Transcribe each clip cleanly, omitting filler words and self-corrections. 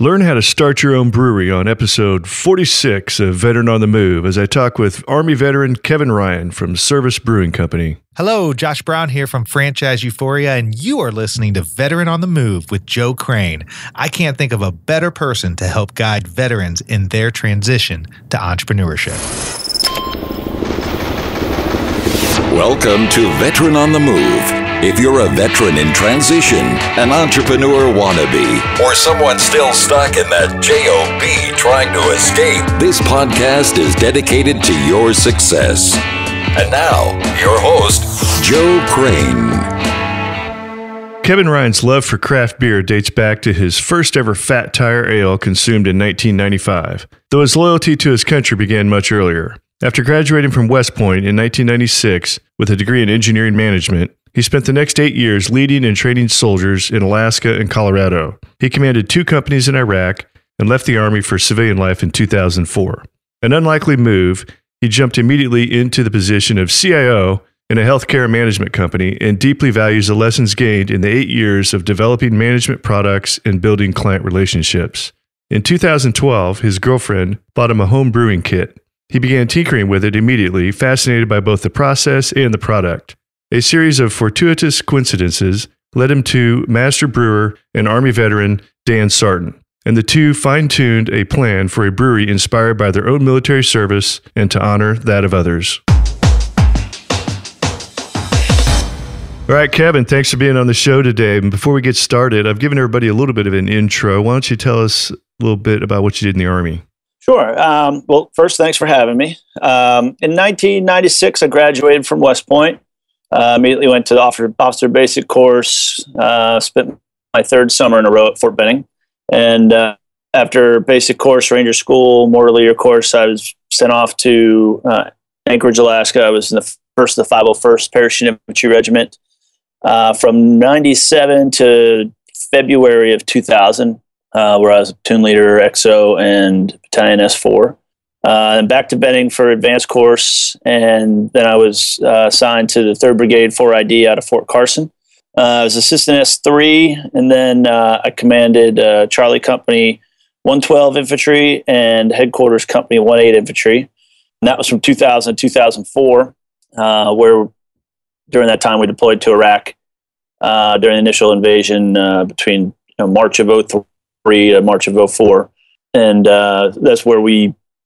Learn how to start your own brewery on episode 46 of Veteran on the Move as I talk with Army veteran Kevin Ryan from Service Brewing Company. Hello, Josh Brown here from Franchise Euphoria, and you are listening to Veteran on the Move with Joe Crane. I can't think of a better person to help guide veterans in their transition to entrepreneurship. Welcome to Veteran on the Move. If you're a veteran in transition, an entrepreneur wannabe, or someone still stuck in that JOB trying to escape, this podcast is dedicated to your success. And now, your host, Joe Crane. Kevin Ryan's love for craft beer dates back to his first ever Fat Tire Ale consumed in 1995, though his loyalty to his country began much earlier. After graduating from West Point in 1996 with a degree in engineering management, he spent the next 8 years leading and training soldiers in Alaska and Colorado. He commanded 2 companies in Iraq and left the Army for civilian life in 2004. An unlikely move, he jumped immediately into the position of CIO in a healthcare management company and deeply values the lessons gained in the 8 years of developing management products and building client relationships. In 2012, his girlfriend bought him a home brewing kit. He began tinkering with it immediately, fascinated by both the process and the product. A series of fortuitous coincidences led him to Master Brewer and Army veteran Dan Sartin, and the two fine-tuned a plan for a brewery inspired by their own military service and to honor that of others. All right, Kevin, thanks for being on the show today. And before we get started, I've given everybody a little bit of an intro. Why don't you tell us a little bit about what you did in the Army? Sure. Well, first, thanks for having me. In 1996, I graduated from West Point. Immediately went to the officer basic course, spent my 3rd summer in a row at Fort Benning. And after basic course, Ranger School, more leader course, I was sent off to Anchorage, Alaska. I was in the 501st Parachute Infantry Regiment from 97 to February of 2000, where I was a platoon leader, XO, and battalion S4. And back to Benning for advanced course, and then I was assigned to the 3rd Brigade 4ID out of Fort Carson. I was assistant S3, and then I commanded Charlie Company 112 Infantry and Headquarters Company 18 Infantry. And that was from 2000 to 2004, where during that time we deployed to Iraq during the initial invasion between March of 03 to March of 04. And that's where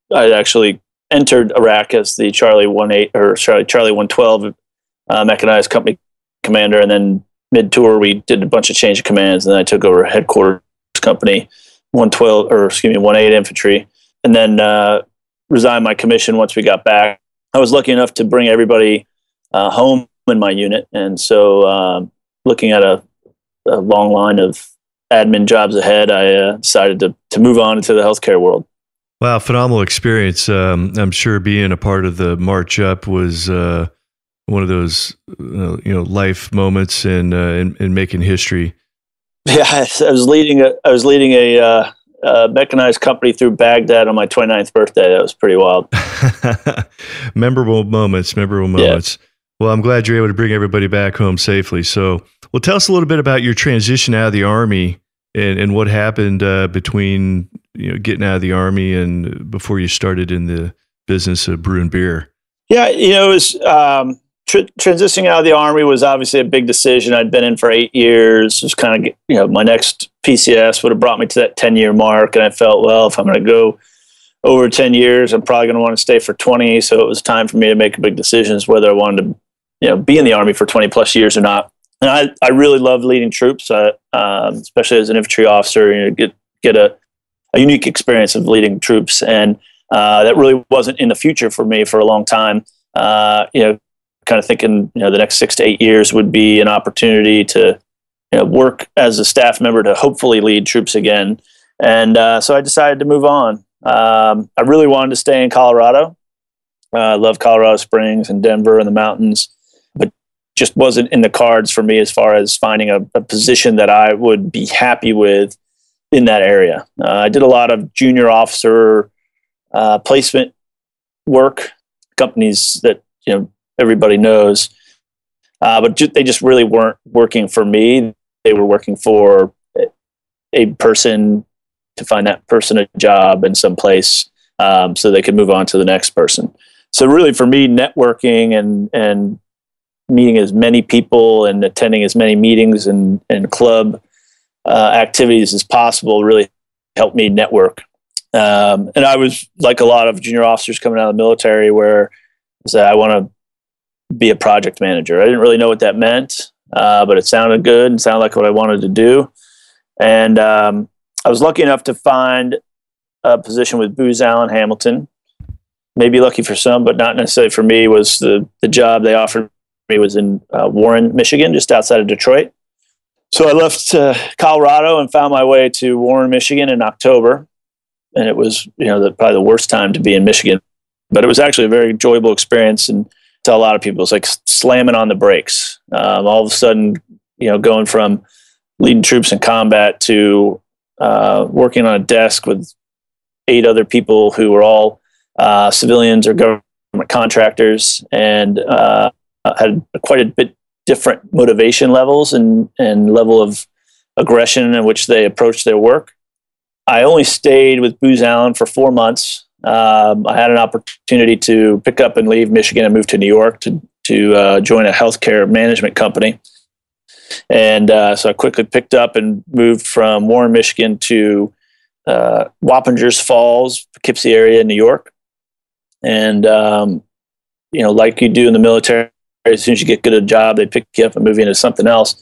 I actually entered Iraq as the Charlie 112 mechanized company commander, and then mid-tour we did a bunch of change of commands, and then I took over Headquarters Company 18 Infantry, and then resigned my commission once we got back. I was lucky enough to bring everybody home in my unit, and so looking at a long line of admin jobs ahead, I decided to move on into the healthcare world. Wow, phenomenal experience. I'm sure being a part of the March Up was one of those life moments in making history. Yeah, I was leading a mechanized company through Baghdad on my 29th birthday. That was pretty wild. Memorable moments. Yeah. Well, I'm glad you're able to bring everybody back home safely. So, well, tell us a little bit about your transition out of the Army and what happened between getting out of the Army and before you started in the business of brewing beer. Yeah, it was transitioning out of the Army was obviously a big decision. I'd been in for 8 years. It was kind of, my next PCS would have brought me to that 10-year mark. And I felt, well, if I'm going to go over 10 years, I'm probably going to want to stay for 20. So it was time for me to make a big decision as whether I wanted to, be in the Army for 20 plus years or not. And I really loved leading troops, especially as an infantry officer. Get a unique experience of leading troops, and that really wasn't in the future for me for a long time. Kind of thinking, the next 6 to 8 years would be an opportunity to, work as a staff member to hopefully lead troops again. And so I decided to move on. I really wanted to stay in Colorado. I love Colorado Springs and Denver and the mountains, but just wasn't in the cards for me as far as finding a position that I would be happy with in that area. I did a lot of junior officer placement work, companies that everybody knows, but they just really weren't working for me. They were working for a person to find that person a job in some place, so they could move on to the next person. So really for me, networking and meeting as many people and attending as many meetings and club activities as possible really helped me network. And I was like a lot of junior officers coming out of the military, where I said, I want to be a project manager. I didn't really know what that meant, but it sounded good and sounded like what I wanted to do. And I was lucky enough to find a position with Booz Allen Hamilton. Maybe lucky for some, but not necessarily for me. Was the job they offered me was in Warren, Michigan, just outside of Detroit. So I left Colorado and found my way to Warren, Michigan in October. And it was, probably the worst time to be in Michigan, but it was actually a very enjoyable experience. And to a lot of people, it's like slamming on the brakes. All of a sudden, going from leading troops in combat to working on a desk with 8 other people who were all civilians or government contractors, and had quite a bit different motivation levels and level of aggression in which they approached their work. I only stayed with Booz Allen for 4 months. I had an opportunity to pick up and leave Michigan and move to New York to join a healthcare management company. And so I quickly picked up and moved from Warren, Michigan to Wappingers Falls, Poughkeepsie area in New York. And, like you do in the military, as soon as you get good at a job, they pick you up and move you into something else.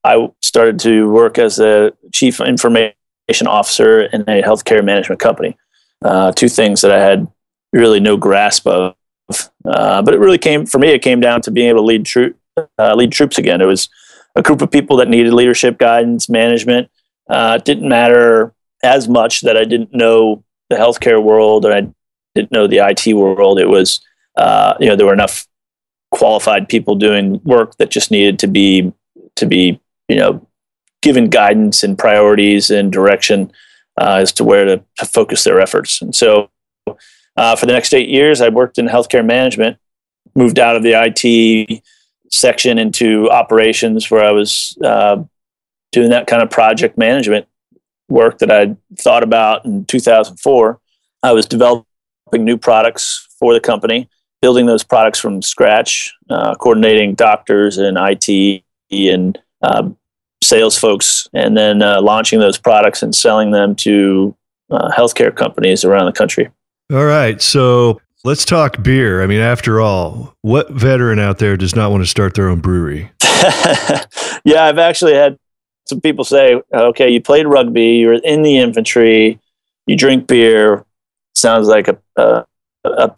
I started to work as a chief information officer in a healthcare management company. 2 things that I had really no grasp of. But it really came down to being able to lead troops again. It was a group of people that needed leadership, guidance, management. It didn't matter as much that I didn't know the healthcare world or I didn't know the IT world. It was, there were enough qualified people doing work that just needed to be, given guidance and priorities and direction as to where to focus their efforts. And so for the next 8 years, I worked in healthcare management, moved out of the IT section into operations, where I was doing that kind of project management work that I thought about in 2004. I was developing new products for the company, building those products from scratch, coordinating doctors and IT and sales folks, and then launching those products and selling them to healthcare companies around the country. All right. So let's talk beer. I mean, after all, what veteran out there does not want to start their own brewery? Yeah, I've actually had some people say, okay, you played rugby, you were in the infantry, you drink beer. Sounds like a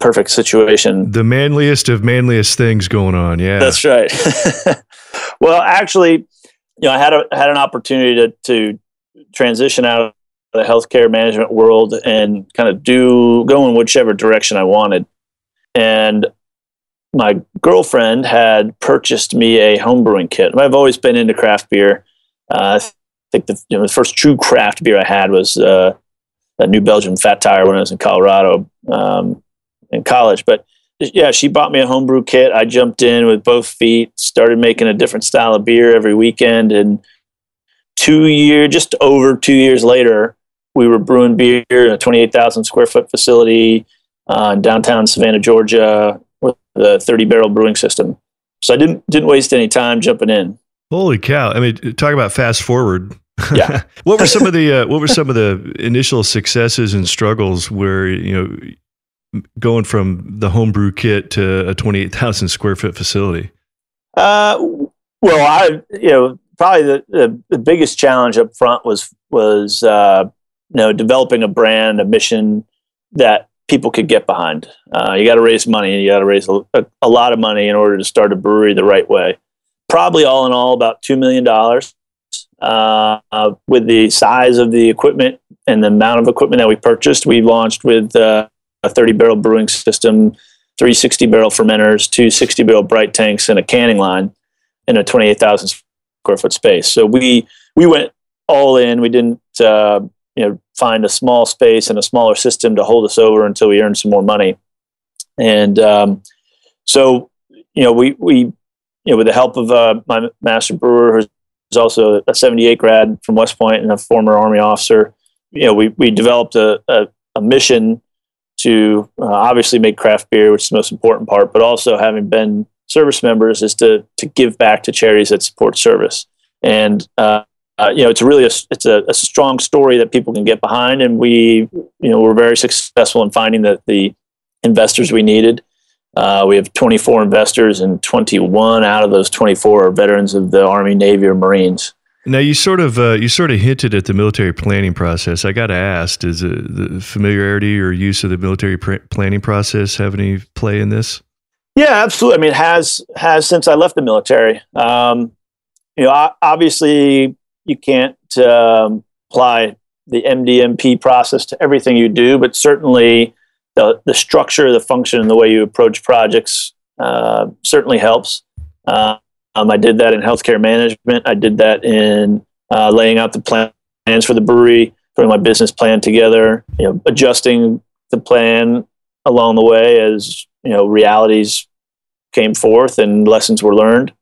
perfect situation. The manliest of manliest things going on. Yeah, that's right. Well, actually, I had an opportunity to transition out of the healthcare management world and kind of go in whichever direction I wanted. And my girlfriend had purchased me a homebrewing kit. I've always been into craft beer. I think the first true craft beer I had was a New Belgium Fat Tire when I was in Colorado in college. But yeah, she bought me a homebrew kit. I jumped in with both feet, started making a different style of beer every weekend. And just over 2 years later, we were brewing beer in a 28,000 square foot facility in downtown Savannah, Georgia, with a 30-barrel brewing system. So I didn't waste any time jumping in. Holy cow! I mean, talk about fast forward. Yeah. What were some of the initial successes and struggles where going from the homebrew kit to a 28,000 square foot facility? Well, probably the biggest challenge up front was developing a brand, a mission that people could get behind. You got to raise money, and you got to raise a lot of money in order to start a brewery the right way. Probably all in all about $2 million. With the size of the equipment and the amount of equipment that we purchased, we launched with a 30-barrel brewing system, 3 60-barrel fermenters, 2 60-barrel bright tanks, and a canning line in a 28,000 square foot space. So we went all in. We didn't find a small space and a smaller system to hold us over until we earned some more money. And we with the help of my master brewer, who's also a 78 grad from West Point and a former Army officer, we developed a mission to obviously make craft beer, which is the most important part, but also having been service members is to give back to charities that support service. And it's really a strong story that people can get behind, and we were very successful in finding the investors we needed. We have 24 investors, and 21 out of those 24 are veterans of the Army, Navy, or Marines. Now, you sort of hinted at the military planning process. I got to ask, does the familiarity or use of the military planning process have any play in this? Yeah, absolutely. I mean, it has since I left the military. Obviously, you can't apply the MDMP process to everything you do, but certainly the structure, the function, and the way you approach projects certainly helps. I did that in healthcare management. I did that in laying out the plans for the brewery, putting my business plan together, adjusting the plan along the way as realities came forth and lessons were learned.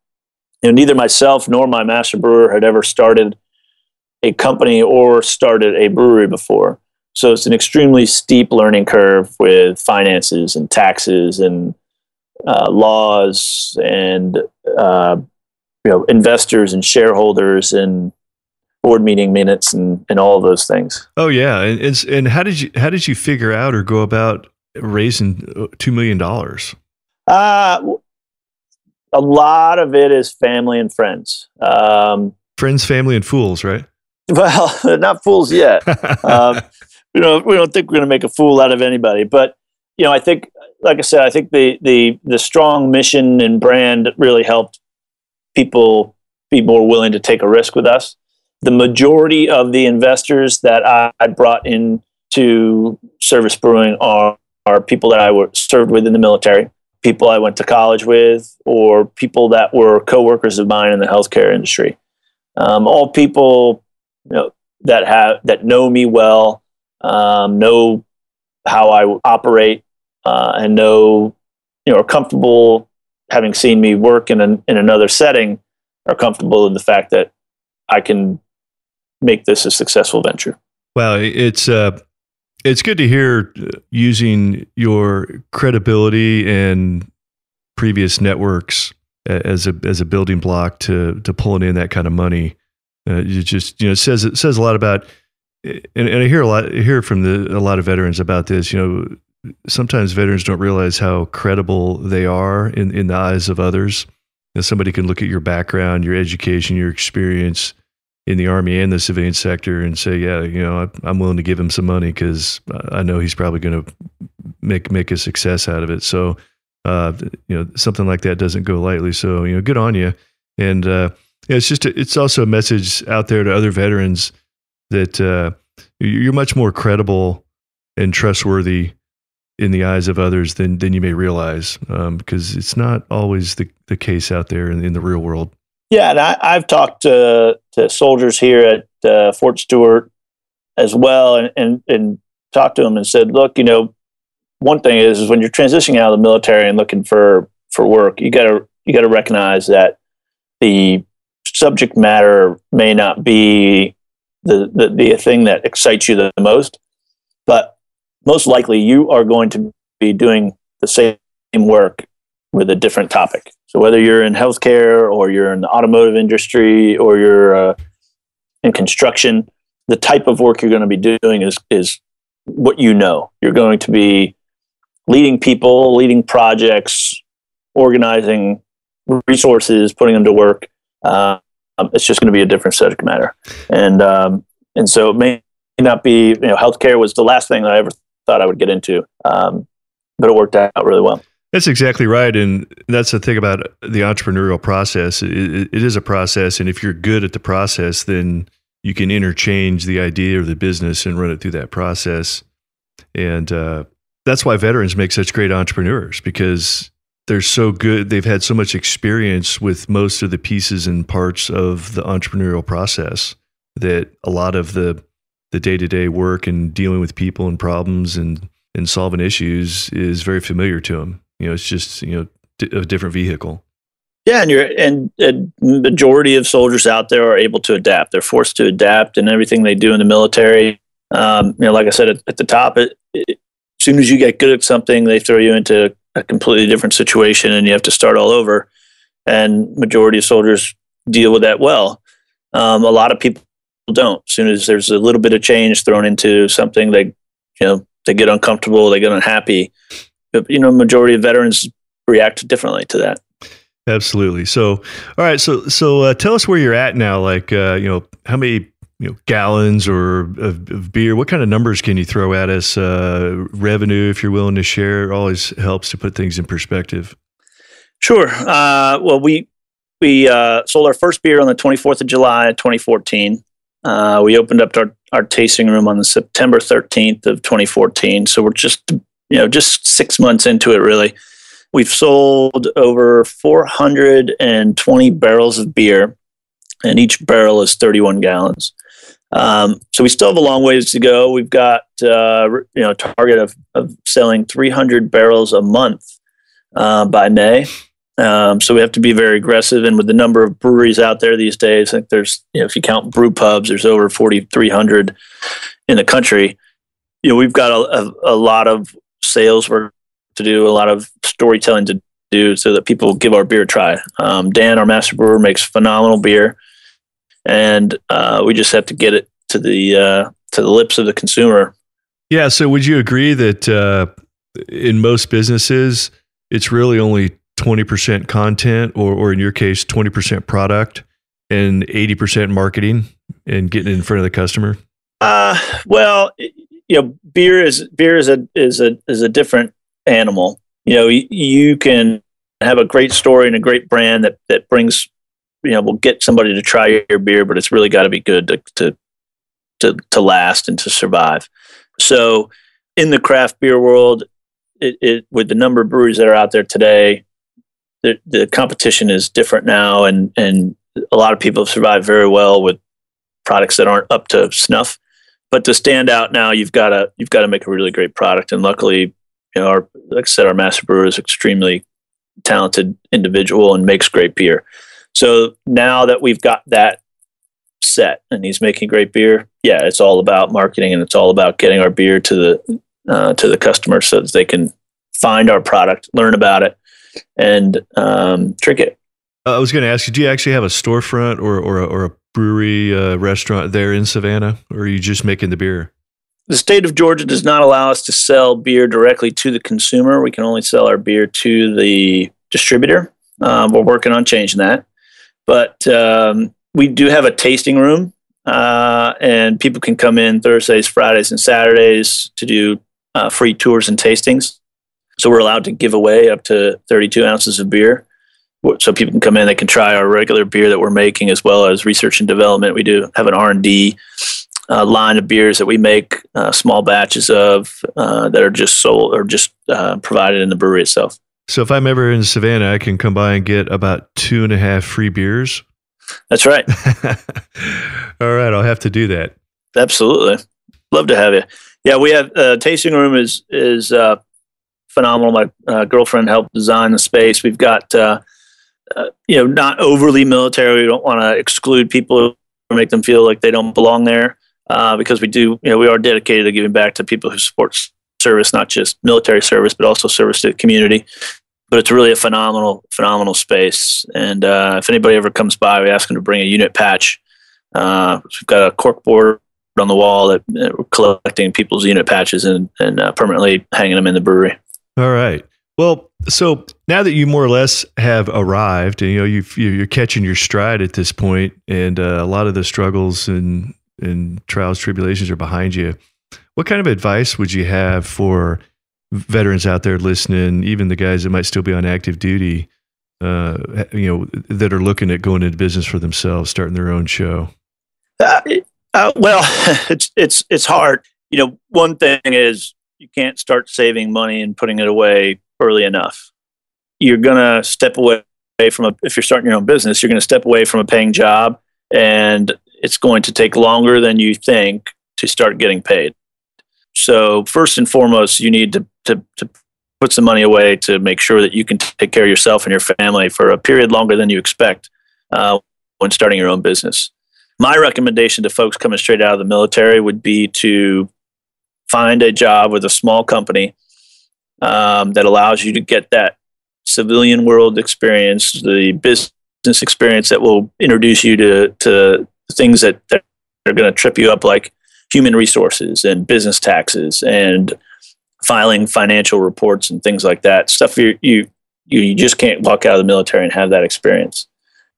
Neither myself nor my master brewer had ever started a company or started a brewery before. So it's an extremely steep learning curve with finances and taxes and laws and investors and shareholders and board meeting minutes and all of those things. Oh yeah, and how did you figure out or go about raising $2 million? A lot of it is family and friends. Friends, family, and fools, right? Well, not fools yet. We don't think we're going to make a fool out of anybody, but I think, like I said, I think the strong mission and brand really helped people be more willing to take a risk with us. The majority of the investors that I brought into Service Brewing are people that I served with in the military, people I went to college with, or people that were coworkers of mine in the healthcare industry. All people that know me well, know how I operate, and are comfortable having seen me work in another setting, are comfortable in the fact that I can make this a successful venture. Wow, it's good to hear using your credibility and previous networks as a building block to pulling in that kind of money. It says a lot about, and I hear from a lot of veterans about this. Sometimes veterans don't realize how credible they are in the eyes of others. Somebody can look at your background, your education, your experience in the Army and the civilian sector and say, yeah, I'm willing to give him some money because I know he's probably going to make a success out of it. So, something like that doesn't go lightly. So, good on you. And it's also a message out there to other veterans that you're much more credible and trustworthy in the eyes of others than you may realize, because it's not always the case out there in the real world. Yeah, and I've talked to soldiers here at Fort Stewart as well, and talked to them and said, look, one thing is when you're transitioning out of the military and looking for work, you gotta recognize that the subject matter may not be the thing that excites you the most, but most likely you are going to be doing the same work with a different topic. So whether you're in healthcare or you're in the automotive industry or you're in construction, the type of work you're going to be doing is what you're going to be leading people, leading projects, organizing resources, putting them to work. It's just going to be a different subject matter. And so it may not be, healthcare was the last thing that I ever thought I would get into, but it worked out really well. That's exactly right. And that's the thing about the entrepreneurial process. It is a process. And if you're good at the process, then you can interchange the idea or the business and run it through that process. And that's why veterans make such great entrepreneurs, because they're so good. They've had so much experience with most of the pieces and parts of the entrepreneurial process that a lot of the day-to-day work and dealing with people and problems and solving issues is very familiar to them. It's just, a different vehicle. Yeah. And the majority of soldiers out there are able to adapt. They're forced to adapt in everything they do in the military. Like I said at the top, as soon as you get good at something, they throw you into a completely different situation and you have to start all over. And majority of soldiers deal with that well. A lot of people don't. As soon as there's a little bit of change thrown into something, they get uncomfortable, they get unhappy. But, majority of veterans react differently to that. Absolutely. So, all right. So tell us where you're at now. Like, how many gallons or of beer? What kind of numbers can you throw at us? Revenue, if you're willing to share, it always helps to put things in perspective. Sure. Well, we sold our first beer on the 24th of July, 2014. We opened up our tasting room on the September 13th of 2014. So we're just 6 months into it, really. We've sold over 420 barrels of beer, and each barrel is 31 gallons. So we still have a long ways to go. We've got a target of selling 300 barrels a month by May. So we have to be very aggressive. And with the number of breweries out there these days, I think there's, if you count brew pubs, there's over 4,300 in the country. We've got a lot of sales work to do, a lot of storytelling to do so that people give our beer a try. Dan, our master brewer, makes phenomenal beer, and we just have to get it to the lips of the consumer. Yeah. So would you agree that in most businesses, it's really only 20% content, or in your case, 20% product and 80% marketing and getting in front of the customer? Well, beer is a different animal. You can have a great story and a great brand that brings, will get somebody to try your beer, but it's really got to be good to last and to survive. So in the craft beer world, it with the number of breweries that are out there today, the competition is different now, and a lot of people have survived very well with products that aren't up to snuff. But to stand out now, you've got to make a really great product. And luckily, like I said, our master brewer is extremely talented individual and makes great beer. So now that we've got that set and he's making great beer, yeah, it's all about marketing, and it's all about getting our beer to the customer so that they can find our product, learn about it, and drink it. I was going to ask you, do you actually have a storefront or a brewery restaurant there in Savannah, or are you just making the beer? The state of Georgia does not allow us to sell beer directly to the consumer. We can only sell our beer to the distributor. We're working on changing that. But we do have a tasting room, and people can come in Thursdays, Fridays, and Saturdays to do free tours and tastings. So we're allowed to give away up to 32 ounces of beer. So people can come in, they can try our regular beer that we're making, as well as research and development. We do have an R&D line of beers that we make small batches of that are just sold or just provided in the brewery itself. So if I'm ever in Savannah, I can come by and get about 2.5 free beers? That's right. All right, I'll have to do that. Absolutely. Love to have you. Yeah, we have tasting room is phenomenal. My girlfriend helped design the space. We've got not overly military. We don't want to exclude people or make them feel like they don't belong there, because we do. We are dedicated to giving back to people who support service, not just military service, but also service to the community. But it's really a phenomenal space. And if anybody ever comes by, we ask them to bring a unit patch. We've got a cork board on the wall that we're collecting people's unit patches and permanently hanging them in the brewery. All right. Well, so now that you more or less have arrived, and you're catching your stride at this point, and a lot of the struggles and trials, tribulations are behind you, what kind of advice would you have for veterans out there listening, even the guys that might still be on active duty, that are looking at going into business for themselves, starting their own show? Well, it's hard. One thing is you can't start saving money and putting it away early enough. You're going to step away from if you're starting your own business, you're going to step away from a paying job, and it's going to take longer than you think to start getting paid. So first and foremost, you need to put some money away to make sure that you can take care of yourself and your family for a period longer than you expect when starting your own business. My recommendation to folks coming straight out of the military would be to find a job with a small company that allows you to get that civilian world experience, the business experience that will introduce you to things that are going to trip you up, like human resources and business taxes and filing financial reports and things like that. Stuff you just can't walk out of the military and have that experience.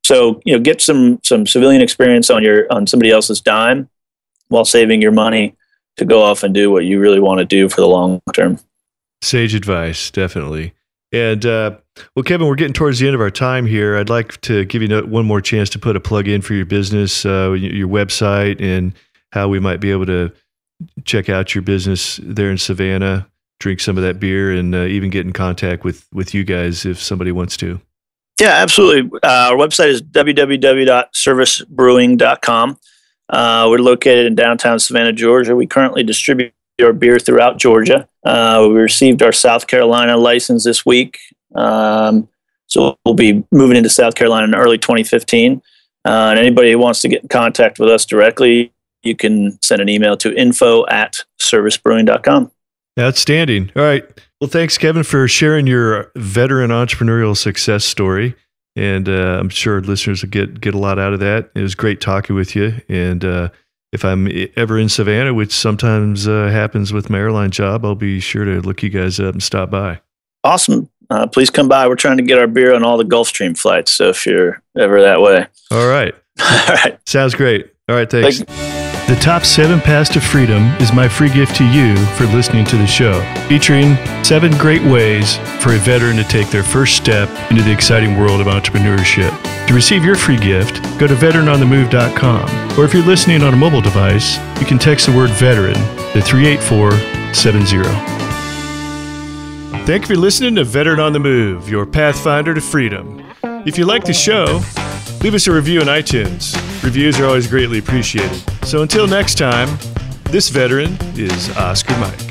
So, get some civilian experience on somebody else's dime while saving your money to go off and do what you really want to do for the long term. Sage advice, definitely. And well, Kevin, we're getting towards the end of our time here. I'd like to give you one more chance to put a plug in for your business, your website, and how we might be able to check out your business there in Savannah, drink some of that beer, and even get in contact with you guys if somebody wants to. Yeah, absolutely. Our website is www.servicebrewing.com. We're located in downtown Savannah, Georgia. We currently distribute our beer throughout Georgia. We received our South Carolina license this week. So we'll be moving into South Carolina in early 2015. And anybody who wants to get in contact with us directly, you can send an email to info@servicebrewing.com. Outstanding. All right. Well, thanks, Kevin, for sharing your veteran entrepreneurial success story. And I'm sure listeners will get a lot out of that. It was great talking with you. And if I'm ever in Savannah, which sometimes happens with my airline job, I'll be sure to look you guys up and stop by. Awesome. Please come by. We're trying to get our beer on all the Gulfstream flights. So if you're ever that way. All right. All right. Sounds great. All right. Thanks. The Top 7 Paths to Freedom is my free gift to you for listening to the show, featuring 7 great ways for a veteran to take their first step into the exciting world of entrepreneurship. To receive your free gift, go to veteranonthemove.com, or if you're listening on a mobile device, you can text the word veteran to 38470. Thank you for listening to Veteran on the Move, your pathfinder to freedom. If you like the show, leave us a review on iTunes. Reviews are always greatly appreciated. So until next time, this veteran is Oscar Mike.